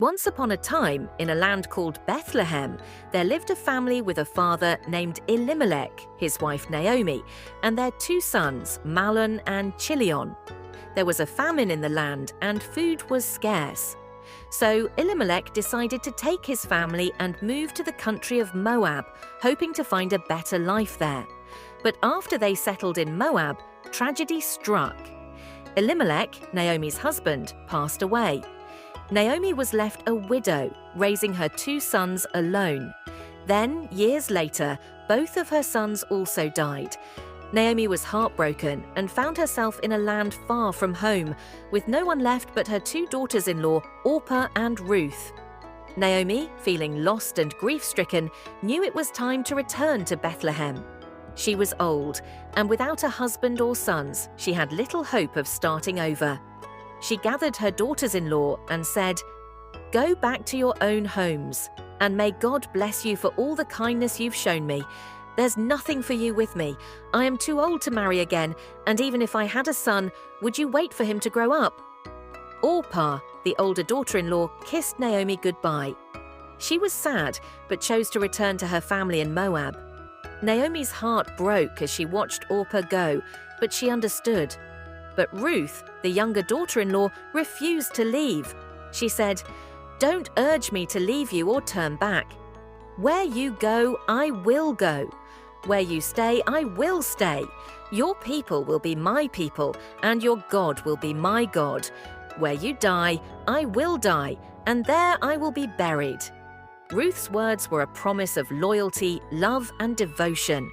Once upon a time, in a land called Bethlehem, there lived a family with a father named Elimelech, his wife Naomi, and their two sons, Mahlon and Chilion. There was a famine in the land and food was scarce. So Elimelech decided to take his family and move to the country of Moab, hoping to find a better life there. But after they settled in Moab, tragedy struck. Elimelech, Naomi's husband, passed away. Naomi was left a widow, raising her two sons alone. Then, years later, both of her sons also died. Naomi was heartbroken and found herself in a land far from home, with no one left but her two daughters-in-law, Orpah and Ruth. Naomi, feeling lost and grief-stricken, knew it was time to return to Bethlehem. She was old, and without a husband or sons, she had little hope of starting over. She gathered her daughters-in-law and said, "Go back to your own homes, and may God bless you for all the kindness you've shown me. There's nothing for you with me. I am too old to marry again, and even if I had a son, would you wait for him to grow up?" Orpah, the older daughter-in-law, kissed Naomi goodbye. She was sad, but chose to return to her family in Moab. Naomi's heart broke as she watched Orpah go, but she understood. But Ruth, the younger daughter-in-law, refused to leave. She said, "Don't urge me to leave you or turn back. Where you go, I will go. Where you stay, I will stay. Your people will be my people, and your God will be my God. Where you die, I will die, and there I will be buried." Ruth's words were a promise of loyalty, love, and devotion.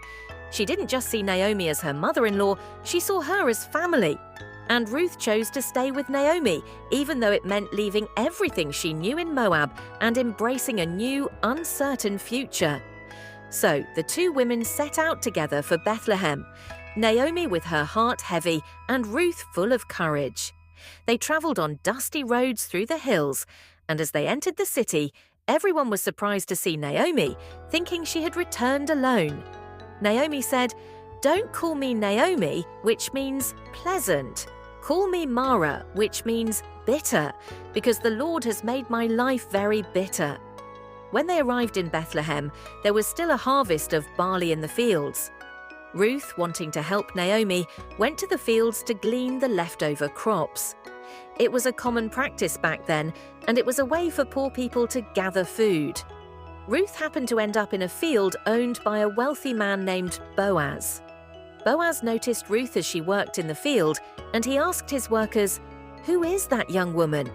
She didn't just see Naomi as her mother-in-law, she saw her as family. And Ruth chose to stay with Naomi, even though it meant leaving everything she knew in Moab and embracing a new, uncertain future. So the two women set out together for Bethlehem, Naomi with her heart heavy and Ruth full of courage. They traveled on dusty roads through the hills, and as they entered the city, everyone was surprised to see Naomi, thinking she had returned alone. Naomi said, "Don't call me Naomi, which means pleasant. Call me Mara, which means bitter, because the Lord has made my life very bitter." When they arrived in Bethlehem, there was still a harvest of barley in the fields. Ruth, wanting to help Naomi, went to the fields to glean the leftover crops. It was a common practice back then, and it was a way for poor people to gather food. Ruth happened to end up in a field owned by a wealthy man named Boaz. Boaz noticed Ruth as she worked in the field, and he asked his workers, "Who is that young woman?"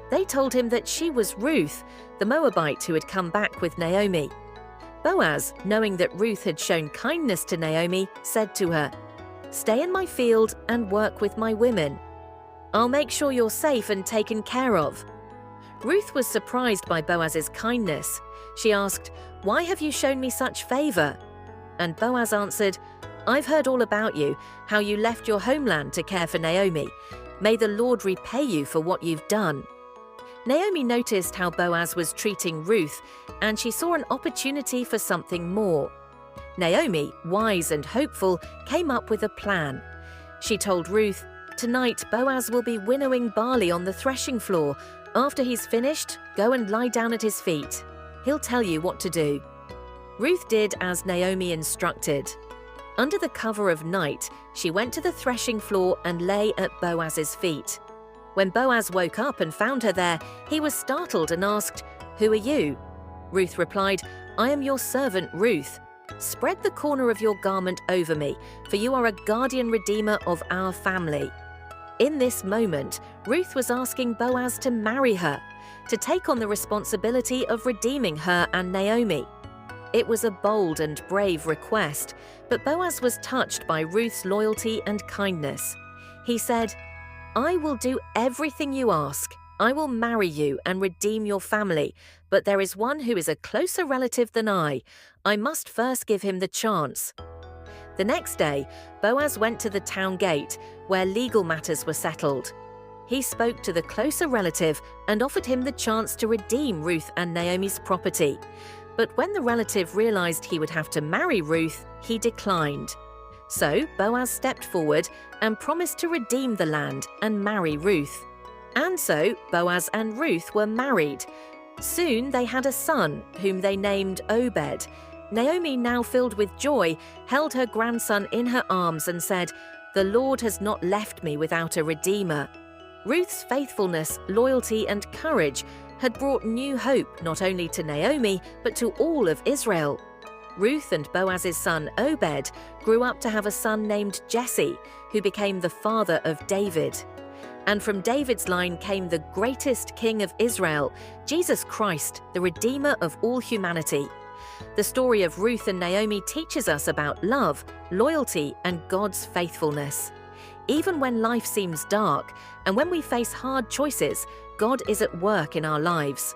They told him that she was Ruth, the Moabite who had come back with Naomi. Boaz, knowing that Ruth had shown kindness to Naomi, said to her, "Stay in my field and work with my women. I'll make sure you're safe and taken care of." Ruth was surprised by Boaz's kindness. She asked, "Why have you shown me such favor?" And Boaz answered, "I've heard all about you, how you left your homeland to care for Naomi. May the Lord repay you for what you've done." Naomi noticed how Boaz was treating Ruth, and she saw an opportunity for something more. Naomi, wise and hopeful, came up with a plan. She told Ruth, "Tonight Boaz will be winnowing barley on the threshing floor. After he's finished, go and lie down at his feet. He'll tell you what to do." Ruth did as Naomi instructed. Under the cover of night, she went to the threshing floor and lay at Boaz's feet. When Boaz woke up and found her there, he was startled and asked, "Who are you?" Ruth replied, "I am your servant Ruth. Spread the corner of your garment over me, for you are a guardian redeemer of our family." In this moment, Ruth was asking Boaz to marry her, to take on the responsibility of redeeming her and Naomi. It was a bold and brave request, but Boaz was touched by Ruth's loyalty and kindness. He said, "I will do everything you ask. I will marry you and redeem your family, but there is one who is a closer relative than I. I must first give him the chance." The next day, Boaz went to the town gate, where legal matters were settled. He spoke to the closer relative and offered him the chance to redeem Ruth and Naomi's property. But when the relative realized he would have to marry Ruth, he declined. So Boaz stepped forward and promised to redeem the land and marry Ruth. And so Boaz and Ruth were married. Soon they had a son, whom they named Obed. Naomi, now filled with joy, held her grandson in her arms and said, "The Lord has not left me without a redeemer." Ruth's faithfulness, loyalty, and courage had brought new hope not only to Naomi, but to all of Israel. Ruth and Boaz's son Obed grew up to have a son named Jesse, who became the father of David. And from David's line came the greatest king of Israel, Jesus Christ, the Redeemer of all humanity. The story of Ruth and Naomi teaches us about love, loyalty, and God's faithfulness. Even when life seems dark and when we face hard choices, God is at work in our lives.